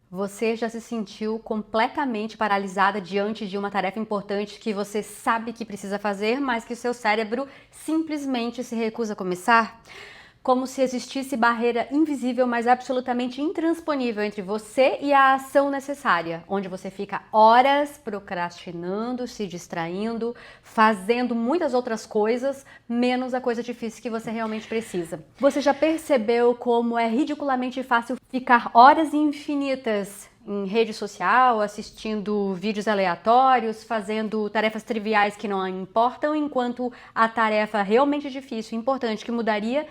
Você já se sentiu completamente paralisada diante de uma tarefa importante que você sabe que precisa fazer, mas que o seu cérebro simplesmente se recusa a começar? Como se existisse barreira invisível, mas absolutamente intransponível entre você e a ação necessária, onde você fica horas procrastinando, se distraindo, fazendo muitas outras coisas, menos a coisa difícil que você realmente precisa. Você já percebeu como é ridiculamente fácil ficar horas infinitas em rede social, assistindo vídeos aleatórios, fazendo tarefas triviais que não importam, enquanto a tarefa realmente difícil e importante que mudaria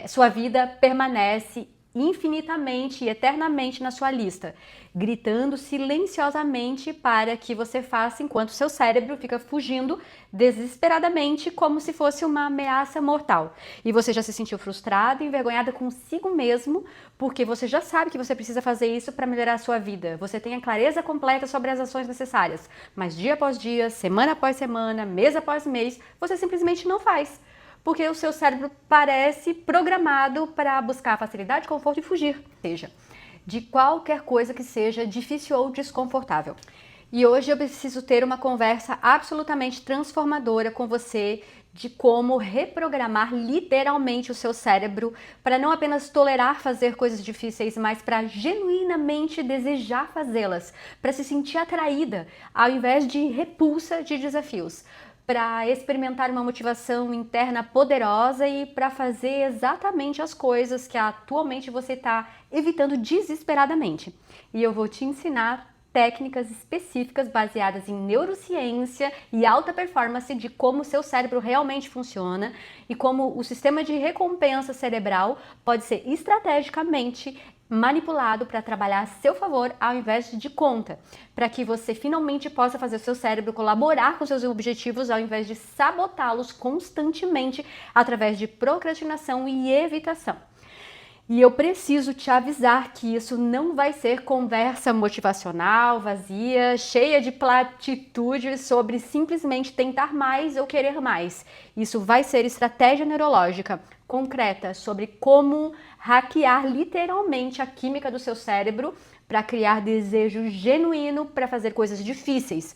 sua vida permanece infinitamente e eternamente na sua lista, gritando silenciosamente para que você faça, enquanto seu cérebro fica fugindo desesperadamente como se fosse uma ameaça mortal. E você já se sentiu frustrada e envergonhada consigo mesmo, porque você já sabe que você precisa fazer isso para melhorar a sua vida. Você tem a clareza completa sobre as ações necessárias, mas dia após dia, semana após semana, mês após mês, você simplesmente não faz. Porque o seu cérebro parece programado para buscar facilidade, conforto e fugir, seja, de qualquer coisa que seja difícil ou desconfortável. E hoje eu preciso ter uma conversa absolutamente transformadora com você de como reprogramar literalmente o seu cérebro para não apenas tolerar fazer coisas difíceis, mas para genuinamente desejar fazê-las, para se sentir atraída ao invés de repulsa de desafios, para experimentar uma motivação interna poderosa e para fazer exatamente as coisas que atualmente você está evitando desesperadamente. E eu vou te ensinar técnicas específicas baseadas em neurociência e alta performance de como o seu cérebro realmente funciona e como o sistema de recompensa cerebral pode ser estrategicamente manipulado para trabalhar a seu favor ao invés de conta, para que você finalmente possa fazer o seu cérebro colaborar com seus objetivos ao invés de sabotá-los constantemente através de procrastinação e evitação. E eu preciso te avisar que isso não vai ser conversa motivacional, vazia, cheia de platitudes sobre simplesmente tentar mais ou querer mais. Isso vai ser estratégia neurológica concreta sobre como hackear literalmente a química do seu cérebro para criar desejo genuíno para fazer coisas difíceis.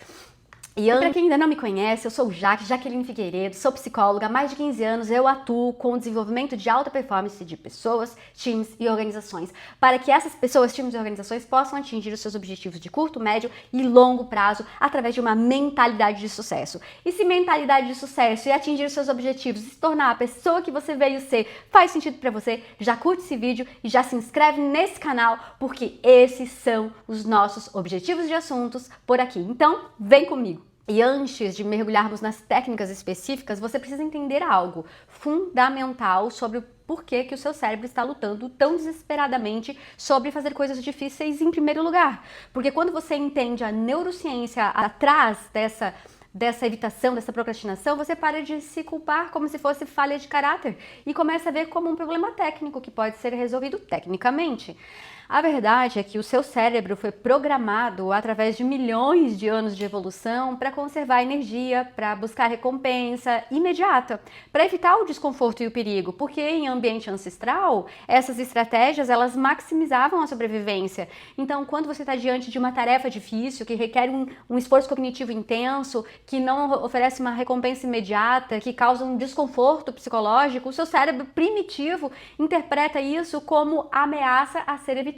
E para quem ainda não me conhece, eu sou Jaqueline Figueiredo, sou psicóloga. Há mais de 15 anos eu atuo com o desenvolvimento de alta performance de pessoas, times e organizações, para que essas pessoas, times e organizações possam atingir os seus objetivos de curto, médio e longo prazo através de uma mentalidade de sucesso. E se mentalidade de sucesso e atingir os seus objetivos e se tornar a pessoa que você veio ser faz sentido para você, já curte esse vídeo e já se inscreve nesse canal, porque esses são os nossos objetivos de assuntos por aqui. Então, vem comigo! E antes de mergulharmos nas técnicas específicas, você precisa entender algo fundamental sobre o porquê que o seu cérebro está lutando tão desesperadamente sobre fazer coisas difíceis em primeiro lugar. Porque quando você entende a neurociência atrás dessa evitação, dessa procrastinação, você para de se culpar como se fosse falha de caráter e começa a ver como um problema técnico que pode ser resolvido tecnicamente. A verdade é que o seu cérebro foi programado através de milhões de anos de evolução para conservar energia, para buscar recompensa imediata, para evitar o desconforto e o perigo, porque em ambiente ancestral, essas estratégias elas maximizavam a sobrevivência. Então, quando você está diante de uma tarefa difícil, que requer um esforço cognitivo intenso, que não oferece uma recompensa imediata, que causa um desconforto psicológico, o seu cérebro primitivo interpreta isso como ameaça a ser evitada,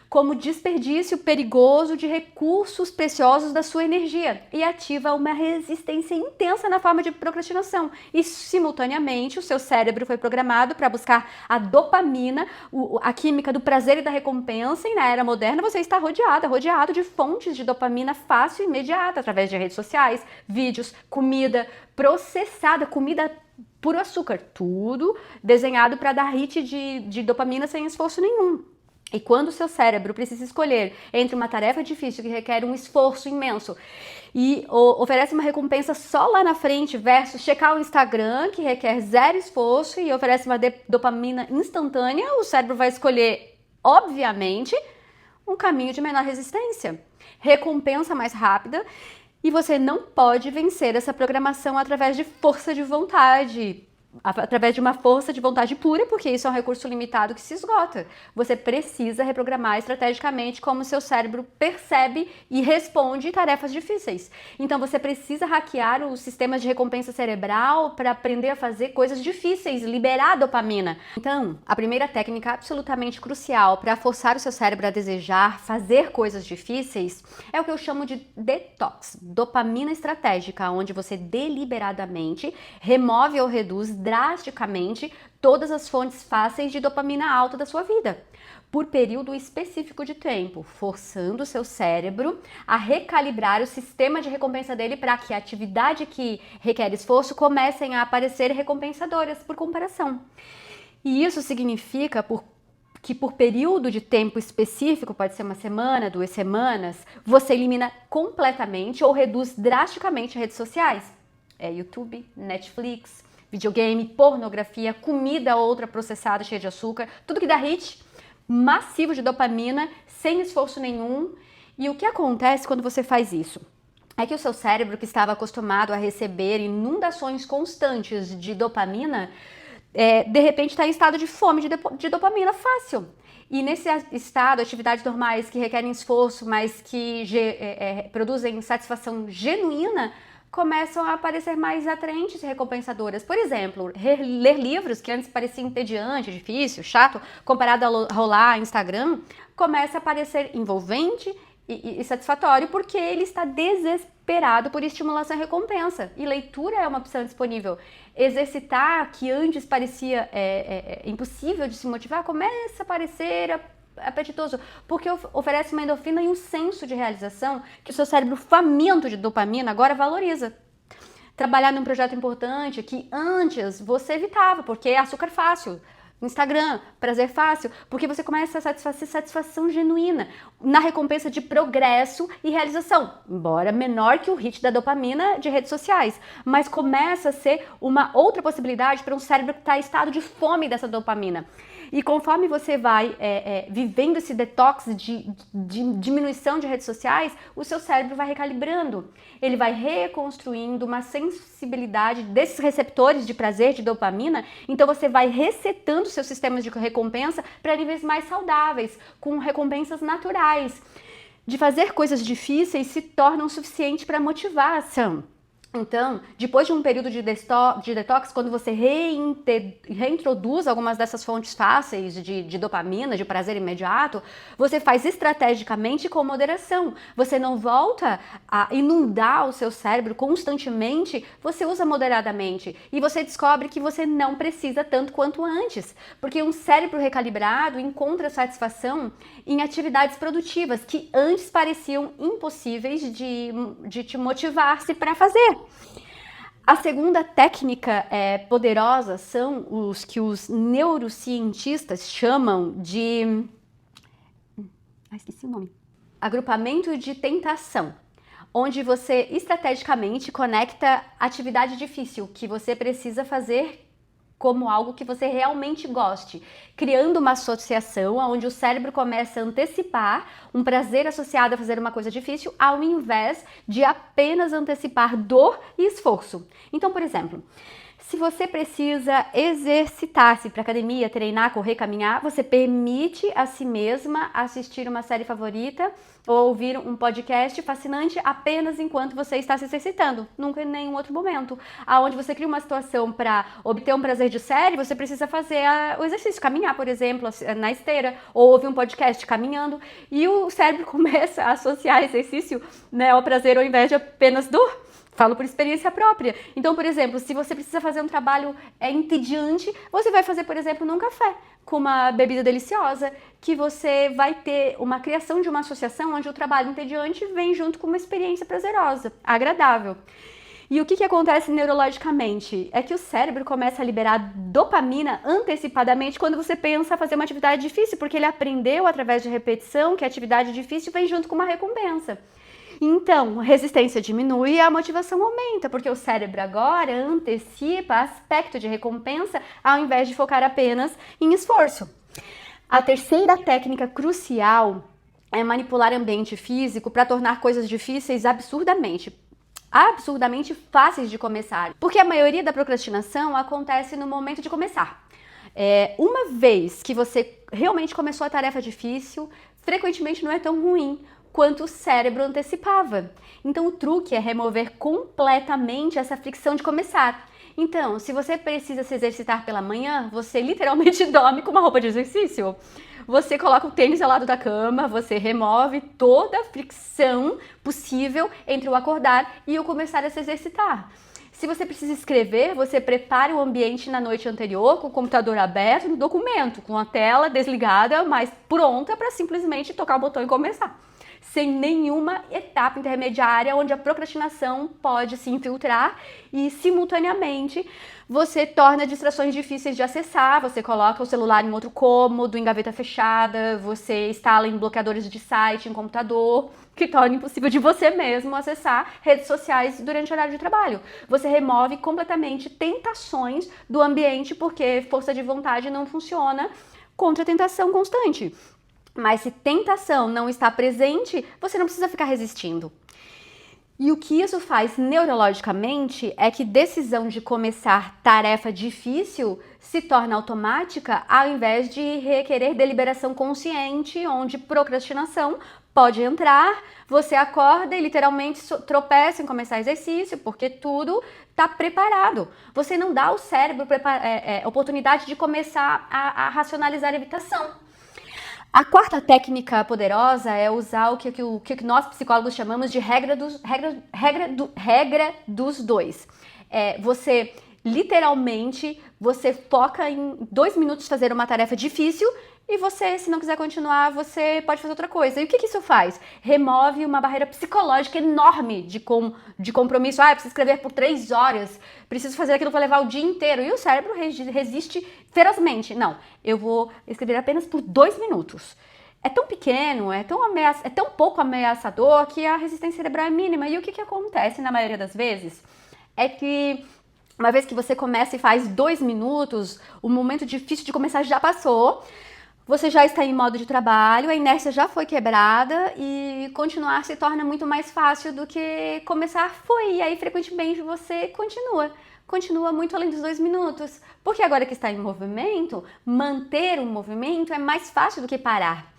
como desperdício perigoso de recursos preciosos da sua energia e ativa uma resistência intensa na forma de procrastinação. E simultaneamente o seu cérebro foi programado para buscar a dopamina, a química do prazer e da recompensa, e na era moderna você está rodeado de fontes de dopamina fácil e imediata através de redes sociais, vídeos, comida processada, comida puro açúcar, tudo desenhado para dar hit de dopamina sem esforço nenhum. E quando o seu cérebro precisa escolher entre uma tarefa difícil que requer um esforço imenso e oferece uma recompensa só lá na frente versus checar o Instagram, que requer zero esforço e oferece uma dopamina instantânea, o cérebro vai escolher, obviamente, um caminho de menor resistência, recompensa mais rápida. E você não pode vencer essa programação através de força de vontade, através de uma força de vontade pura, porque isso é um recurso limitado que se esgota. Você precisa reprogramar estrategicamente como o seu cérebro percebe e responde tarefas difíceis. Então você precisa hackear os sistemas de recompensa cerebral para aprender a fazer coisas difíceis, liberar dopamina. Então, a primeira técnica absolutamente crucial para forçar o seu cérebro a desejar fazer coisas difíceis é o que eu chamo de detox, dopamina estratégica, onde você deliberadamente remove ou reduz drasticamente todas as fontes fáceis de dopamina alta da sua vida, por período específico de tempo, forçando o seu cérebro a recalibrar o sistema de recompensa dele para que a atividade que requer esforço comecem a aparecer recompensadoras por comparação. E isso significa que por período de tempo específico, pode ser uma semana, 2 semanas, você elimina completamente ou reduz drasticamente redes sociais. YouTube, Netflix, videogame, pornografia, comida outra processada cheia de açúcar, tudo que dá hit massivo de dopamina, sem esforço nenhum. E o que acontece quando você faz isso? É que o seu cérebro, que estava acostumado a receber inundações constantes de dopamina, de repente está em estado de fome de dopamina fácil. E nesse estado, atividades normais que requerem esforço, mas que produzem satisfação genuína, começam a aparecer mais atraentes e recompensadoras. Por exemplo, ler livros que antes pareciam entediante, difícil, chato, comparado a rolar Instagram, começa a parecer envolvente e satisfatório porque ele está desesperado por estimulação e recompensa. E leitura é uma opção disponível. Exercitar, que antes parecia impossível de se motivar, começa a parecer apetitoso, porque oferece uma endorfina e um senso de realização que o seu cérebro faminto de dopamina agora valoriza. Trabalhar num projeto importante que antes você evitava, porque é açúcar fácil. Instagram, prazer fácil, porque você começa a satisfazer satisfação genuína na recompensa de progresso e realização, embora menor que o hit da dopamina de redes sociais, mas começa a ser uma outra possibilidade para um cérebro que está em estado de fome dessa dopamina. E conforme você vai vivendo esse detox de diminuição de redes sociais, o seu cérebro vai recalibrando. Ele vai reconstruindo uma sensibilidade desses receptores de prazer, de dopamina. Então você vai resetando seus sistemas de recompensa para níveis mais saudáveis, com recompensas naturais. De fazer coisas difíceis se tornam suficiente para motivar a ação. Então, depois de um período de detox, quando você reintroduz algumas dessas fontes fáceis de dopamina, de prazer imediato, você faz estrategicamente com moderação. Você não volta a inundar o seu cérebro constantemente, você usa moderadamente. E você descobre que você não precisa tanto quanto antes. Porque um cérebro recalibrado encontra satisfação em atividades produtivas que antes pareciam impossíveis de te motivar-se para fazer. A segunda técnica poderosa são os que os neurocientistas chamam de... esqueci o nome. Agrupamento de tentação, onde você estrategicamente conecta atividade difícil que você precisa fazer como algo que você realmente goste, criando uma associação onde o cérebro começa a antecipar um prazer associado a fazer uma coisa difícil, ao invés de apenas antecipar dor e esforço. Então, por exemplo, se você precisa exercitar-se para academia, treinar, correr, caminhar, você permite a si mesma assistir uma série favorita ou ouvir um podcast fascinante apenas enquanto você está se exercitando, nunca em nenhum outro momento. Aonde você cria uma situação para obter um prazer de série, você precisa fazer o exercício, caminhar, por exemplo, na esteira, ou ouvir um podcast caminhando, e o cérebro começa a associar exercício, ao prazer ao invés de apenas dor. Falo por experiência própria. Então, por exemplo, se você precisa fazer um trabalho entediante, você vai fazer, por exemplo, num café, com uma bebida deliciosa, que você vai ter uma criação de uma associação onde o trabalho entediante vem junto com uma experiência prazerosa, agradável. E o que acontece neurologicamente? É que o cérebro começa a liberar dopamina antecipadamente quando você pensa fazer uma atividade difícil, porque ele aprendeu através de repetição que a atividade difícil vem junto com uma recompensa. Então, a resistência diminui e a motivação aumenta, porque o cérebro agora antecipa aspecto de recompensa ao invés de focar apenas em esforço. A terceira técnica crucial é manipular ambiente físico para tornar coisas difíceis absurdamente absurdamente fáceis de começar, porque a maioria da procrastinação acontece no momento de começar. Uma vez que você realmente começou a tarefa difícil, frequentemente não é tão ruim quanto o cérebro antecipava. Então o truque é remover completamente essa fricção de começar. Então, se você precisa se exercitar pela manhã, você literalmente dorme com uma roupa de exercício. Você coloca o tênis ao lado da cama, você remove toda a fricção possível entre o acordar e o começar a se exercitar. Se você precisa escrever, você prepara o ambiente na noite anterior, com o computador aberto no documento, com a tela desligada, mas pronta para simplesmente tocar o botão e começar. Sem nenhuma etapa intermediária onde a procrastinação pode se infiltrar e, simultaneamente, você torna distrações difíceis de acessar, você coloca o celular em outro cômodo, em gaveta fechada, você instala em bloqueadores de site, em computador, que torna impossível de você mesmo acessar redes sociais durante o horário de trabalho. Você remove completamente tentações do ambiente porque força de vontade não funciona contra a tentação constante. Mas se tentação não está presente, você não precisa ficar resistindo. E o que isso faz neurologicamente é que decisão de começar tarefa difícil se torna automática ao invés de requerer deliberação consciente, onde procrastinação pode entrar, você acorda e literalmente tropeça em começar exercício, porque tudo está preparado. Você não dá ao cérebro oportunidade de começar a racionalizar a evitação. A quarta técnica poderosa é usar o que nós psicólogos chamamos de regra dos dois. Você literalmente, você foca em 2 minutos fazer uma tarefa difícil e você, se não quiser continuar, você pode fazer outra coisa. E o que isso faz? Remove uma barreira psicológica enorme de compromisso. Eu preciso escrever por 3 horas, preciso fazer aquilo para levar o dia inteiro. E o cérebro resiste ferozmente. Não, eu vou escrever apenas por 2 minutos. É tão pequeno, é tão pouco ameaçador que a resistência cerebral é mínima. E o que acontece na maioria das vezes? É que uma vez que você começa e faz 2 minutos, o momento difícil de começar já passou. Você já está em modo de trabalho, a inércia já foi quebrada e continuar se torna muito mais fácil do que começar foi. E aí, frequentemente, você continua muito além dos 2 minutos. Porque agora que está em movimento, manter o movimento é mais fácil do que parar.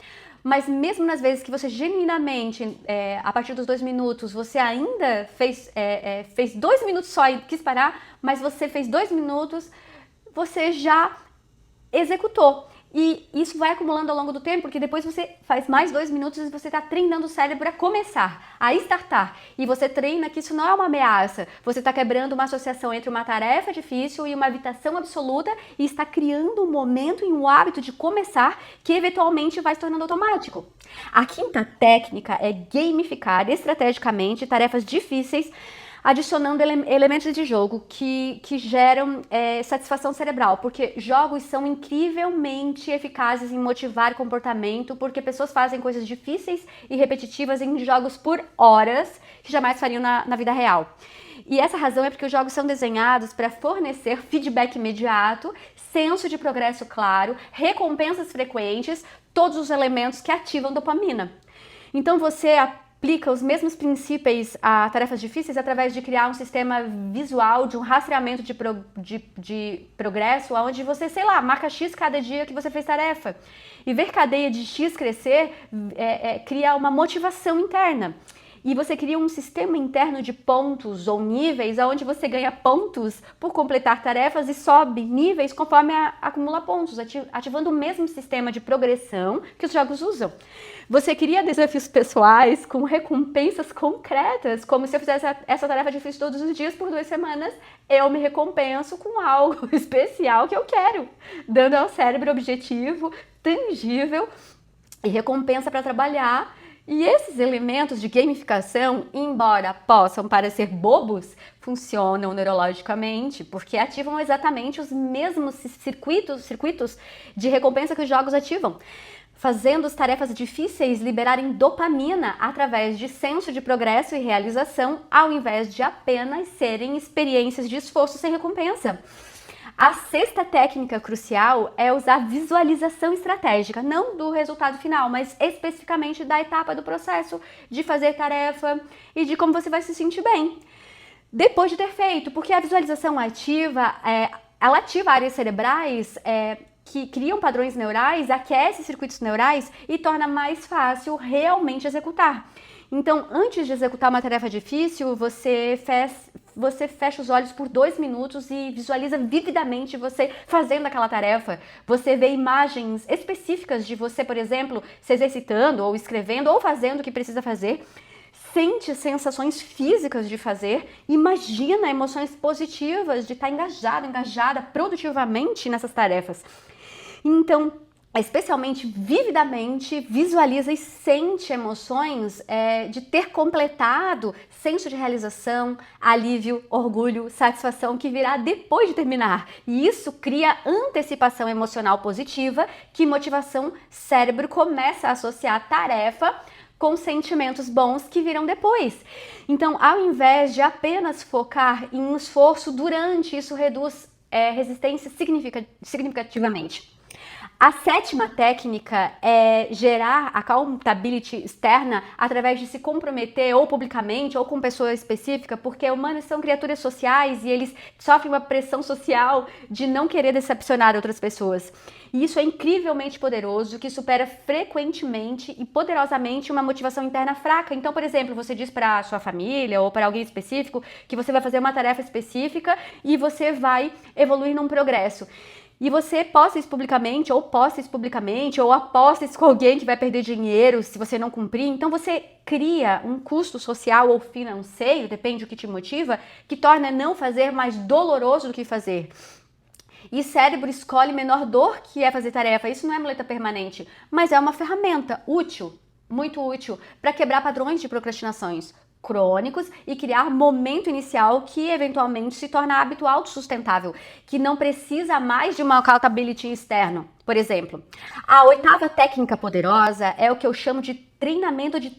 Mas mesmo nas vezes que você genuinamente, a partir dos 2 minutos, você ainda fez 2 minutos só e quis parar, mas você fez 2 minutos, você já executou. E isso vai acumulando ao longo do tempo, porque depois você faz mais 2 minutos e você está treinando o cérebro a começar, a startar. E você treina que isso não é uma ameaça. Você está quebrando uma associação entre uma tarefa difícil e uma evitação absoluta e está criando um momento e um hábito de começar que eventualmente vai se tornando automático. A quinta técnica é gamificar estrategicamente tarefas difíceis, adicionando elementos de jogo que geram satisfação cerebral, porque jogos são incrivelmente eficazes em motivar comportamento, porque pessoas fazem coisas difíceis e repetitivas em jogos por horas que jamais fariam na vida real. E essa razão é porque os jogos são desenhados para fornecer feedback imediato, senso de progresso claro, recompensas frequentes, todos os elementos que ativam dopamina. Então você aplica os mesmos princípios a tarefas difíceis através de criar um sistema visual de um rastreamento de progresso, onde você, marca X cada dia que você fez tarefa. E ver cadeia de X crescer cria uma motivação interna. E você cria um sistema interno de pontos ou níveis, onde você ganha pontos por completar tarefas e sobe níveis conforme acumula pontos, ativando o mesmo sistema de progressão que os jogos usam. Você cria desafios pessoais com recompensas concretas, como se eu fizesse essa tarefa difícil todos os dias por 2 semanas, eu me recompenso com algo especial que eu quero, dando ao cérebro objetivo, tangível e recompensa para trabalhar. E esses elementos de gamificação, embora possam parecer bobos, funcionam neurologicamente, porque ativam exatamente os mesmos circuitos de recompensa que os jogos ativam, fazendo as tarefas difíceis liberarem dopamina através de senso de progresso e realização, ao invés de apenas serem experiências de esforço sem recompensa. A sexta técnica crucial é usar visualização estratégica, não do resultado final, mas especificamente da etapa do processo de fazer tarefa e de como você vai se sentir bem. depois de ter feito, porque a visualização ativa, ela ativa áreas cerebrais que criam padrões neurais, aquece circuitos neurais e torna mais fácil realmente executar. Então, antes de executar uma tarefa difícil, você fecha os olhos por 2 minutos e visualiza vividamente você fazendo aquela tarefa. Você vê imagens específicas de você, por exemplo, se exercitando ou escrevendo ou fazendo o que precisa fazer. Sente sensações físicas de fazer, imagina emoções positivas de estar engajada produtivamente nessas tarefas. Então, especialmente vividamente, visualiza e sente emoções de ter completado, senso de realização, alívio, orgulho, satisfação que virá depois de terminar. E isso cria antecipação emocional positiva, que motivação, cérebro começa a associar a tarefa com sentimentos bons que virão depois. Então, ao invés de apenas focar em um esforço durante, isso reduz resistência significativamente. A 7ª técnica é gerar accountability externa através de se comprometer ou publicamente ou com pessoa específica, porque humanos são criaturas sociais e eles sofrem uma pressão social de não querer decepcionar outras pessoas. E isso é incrivelmente poderoso, que supera frequentemente e poderosamente uma motivação interna fraca. Então, por exemplo, você diz para a sua família ou para alguém específico que você vai fazer uma tarefa específica e você vai evoluir num progresso. E você posta isso publicamente, ou aposta isso com alguém que vai perder dinheiro se você não cumprir. Então você cria um custo social ou financeiro, depende do que te motiva, que torna não fazer mais doloroso do que fazer. E cérebro escolhe menor dor que é fazer tarefa. Isso não é muleta permanente, mas é uma ferramenta útil, muito útil, para quebrar padrões de procrastinações crônicos e criar momento inicial que eventualmente se torna hábito autossustentável, que não precisa mais de uma accountability externo. Por exemplo, a 8ª técnica poderosa é o que eu chamo de treinamento de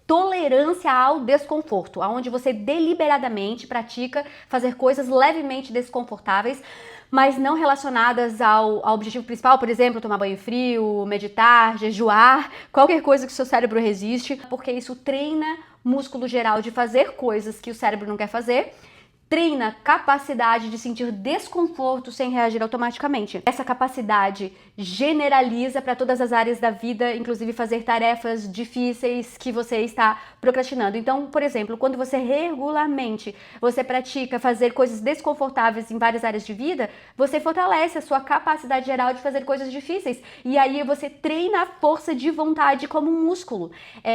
tolerância ao desconforto, onde você deliberadamente pratica fazer coisas levemente desconfortáveis, mas não relacionadas ao objetivo principal, por exemplo, tomar banho frio, meditar, jejuar, qualquer coisa que o seu cérebro resiste, porque isso treina músculo geral de fazer coisas que o cérebro não quer fazer, treina capacidade de sentir desconforto sem reagir automaticamente. Essa capacidade generaliza para todas as áreas da vida, inclusive fazer tarefas difíceis que você está procrastinando. Então, por exemplo, quando você regularmente pratica fazer coisas desconfortáveis em várias áreas de vida, você fortalece a sua capacidade geral de fazer coisas difíceis. E aí você treina a força de vontade como um músculo.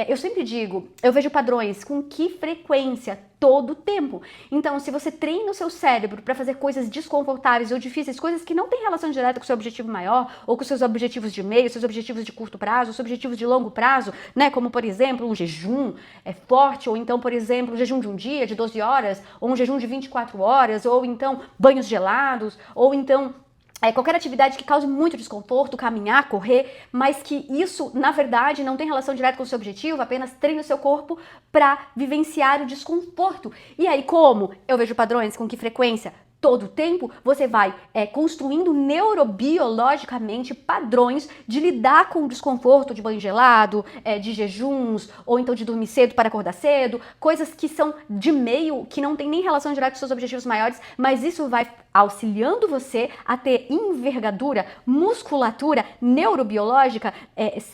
Eu sempre digo, eu vejo padrões com que frequência todo o tempo. Então, se você treina o seu cérebro para fazer coisas desconfortáveis ou difíceis, coisas que não têm relação direta com o seu objetivo maior, ou com seus objetivos de meio, seus objetivos de curto prazo, seus objetivos de longo prazo, né? Como, por exemplo, um jejum forte, ou então, por exemplo, um jejum de um dia, de 12 horas, ou um jejum de 24 horas, ou então banhos gelados, ou então qualquer atividade que cause muito desconforto, caminhar, correr, mas que isso, na verdade, não tem relação direta com o seu objetivo, apenas treine o seu corpo para vivenciar o desconforto. E aí, como eu vejo padrões, com que frequência? Todo o tempo, você vai construindo neurobiologicamente padrões de lidar com o desconforto de banho gelado, de jejuns, ou então de dormir cedo para acordar cedo, coisas que são de meio, que não tem nem relação direta com seus objetivos maiores, mas isso vai auxiliando você a ter envergadura, musculatura neurobiológica,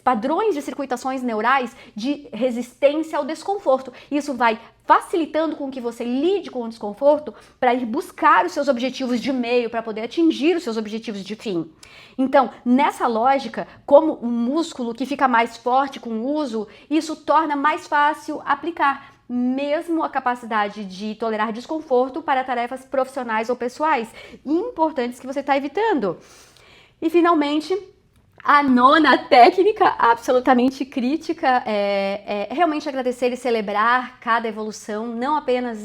padrões de circuitações neurais de resistência ao desconforto. Isso vai facilitando com que você lide com o desconforto para ir buscar os seus objetivos de meio, para poder atingir os seus objetivos de fim. Então, nessa lógica, como um músculo que fica mais forte com o uso, isso torna mais fácil aplicar mesmo a capacidade de tolerar desconforto para tarefas profissionais ou pessoais importantes que você está evitando. E, finalmente, a 9ª técnica, absolutamente crítica, é realmente agradecer e celebrar cada evolução, não apenas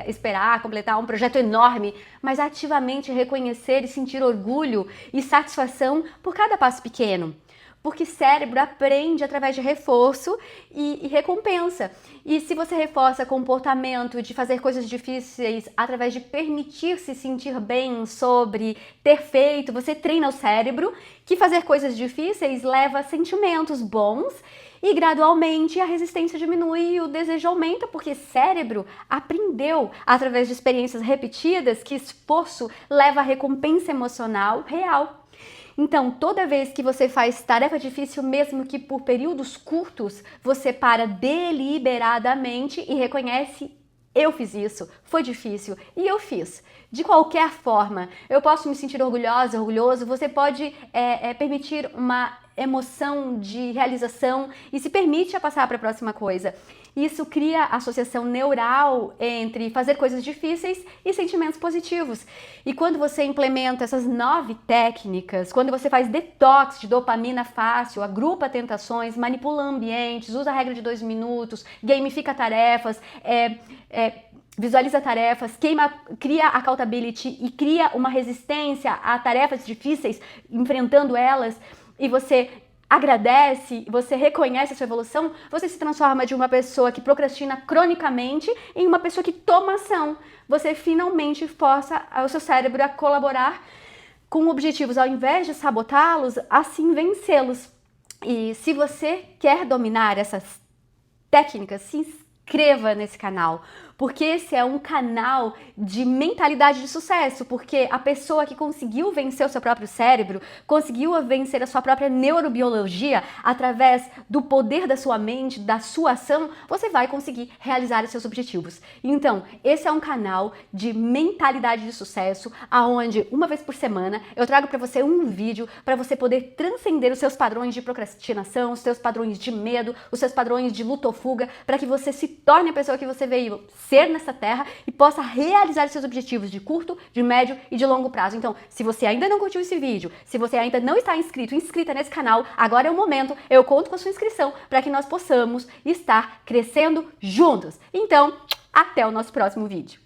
esperar completar um projeto enorme, mas ativamente reconhecer e sentir orgulho e satisfação por cada passo pequeno. Porque cérebro aprende através de reforço e recompensa. E se você reforça comportamento de fazer coisas difíceis através de permitir-se sentir bem sobre ter feito, você treina o cérebro que fazer coisas difíceis leva a sentimentos bons E gradualmente a resistência diminui e o desejo aumenta, porque cérebro aprendeu através de experiências repetidas que esforço leva a recompensa emocional real. Então, toda vez que você faz tarefa difícil, mesmo que por períodos curtos, você para deliberadamente e reconhece: eu fiz isso, foi difícil e eu fiz. De qualquer forma, eu posso me sentir orgulhosa, orgulhoso, você pode permitir uma emoção de realização e se permite a passar para a próxima coisa. Isso cria associação neural entre fazer coisas difíceis e sentimentos positivos. E quando você implementa essas 9 técnicas, quando você faz detox de dopamina fácil, agrupa tentações, manipula ambientes, usa a regra de 2 minutos, gamifica tarefas, visualiza tarefas, cria accountability e cria uma resistência a tarefas difíceis, enfrentando elas, e você agradece, você reconhece a sua evolução, você se transforma de uma pessoa que procrastina cronicamente em uma pessoa que toma ação. Você finalmente força o seu cérebro a colaborar com objetivos, ao invés de sabotá-los, assim vencê-los. E se você quer dominar essas técnicas, se inscreva nesse canal, porque esse é um canal de mentalidade de sucesso, porque a pessoa que conseguiu vencer o seu próprio cérebro, conseguiu vencer a sua própria neurobiologia através do poder da sua mente, da sua ação, você vai conseguir realizar os seus objetivos. Então, esse é um canal de mentalidade de sucesso, aonde uma vez por semana eu trago para você um vídeo para você poder transcender os seus padrões de procrastinação, os seus padrões de medo, os seus padrões de luta ou fuga, para que você se torne a pessoa que você veio ser nessa terra e possa realizar seus objetivos de curto, de médio e de longo prazo. Então, se você ainda não curtiu esse vídeo, se você ainda não está inscrita nesse canal, agora é o momento, eu conto com a sua inscrição para que nós possamos estar crescendo juntos. Então, até o nosso próximo vídeo.